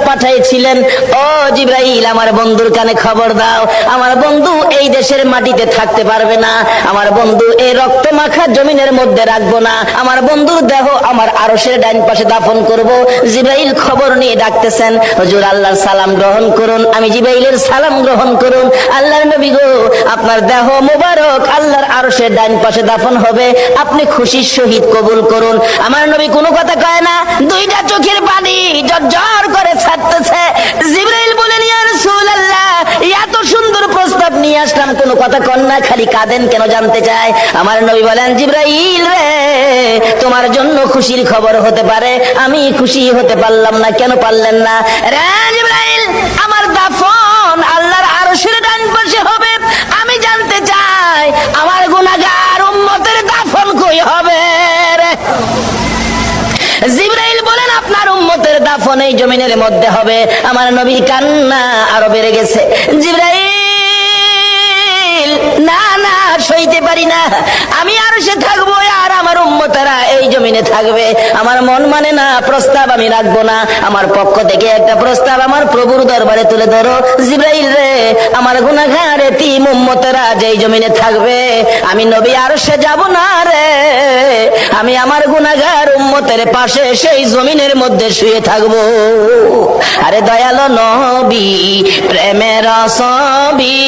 পাঠিয়েছিলেন, ও জিবরাইল আমার বন্ধুর কানে খবর দাও, আমার বন্ধু এই দেশের মাটিতে থাকতে পারবে না, আমার বন্ধু এই রক্ত মাখা জমিনের মধ্যে রাখবো না, আমার বন্ধুর দেহ আমার আরশের ডাইন পাশে দাফন করব। জিবরাইল খবর নিয়ে ডাকতেছেন, হুজুর আল্লাহর সালাম গ্রহণ করুন। আমি জিবরাইলের সালাম গ্রহণ করুন। আল্লাহর নবী গো, আপনার দেহ মুবারক আল্লাহর আরশের ডাইন পাশে দাফন হবে, আপনি খুশির সহিত কবুল করুন। আমার নবী কোনো কথা কয় না, দুইটা চোখের পানি ঝরঝর করে ছাড়তেছে। জিবরাইল বলেন, ইয়া রাসূলুল্লাহ, এত সুন্দর প্রস্তাব নিয়ে আসলাম, কোনো কথা কন না, খালি কাঁদেন কেন জানতে চাই। আমার নবী বলেন, জিবরাইল রে, তোমার জন্য খুশির খবর হতে পারে, আমি খুশি হতে পারলাম না। কেন পারলেন না? রে জিবরাইল, আমার দাফন আল্লাহর আরশের ডান পাশে হবে, আমি জানতে চাই আমার গুনাহগার উম্মতের দাফন কই হবে রে? জিবরাইল বলেন, আপনার উম্মতের দাফন এই জমিনের মধ্যে হবে। আমার নবীর কান্না আরো বেড়ে গেছে। জিবরাইল, না না, সইতে পারি না, আমি আরশে থাকবো আর আমার উম্মতেরা এই জমিনে থাকবে, আমার মন মানে না, প্রস্তাব আমি রাখবো না। আমার পক্ষ থেকে একটা প্রস্তাব আমার প্রভুর দরবারে তুলে ধরো। জিবরাইল রে, আমার গুনাহগার এতিম উম্মতেরা যেই জমিনে থাকবে, আমি নবী আরশে যাব না রে, আমি আমার গুনাহগার উম্মতের পাশে সেই জমিনের মধ্যে শুয়ে থাকবো। আরে দয়ালো নবী, প্রেমের ছবি।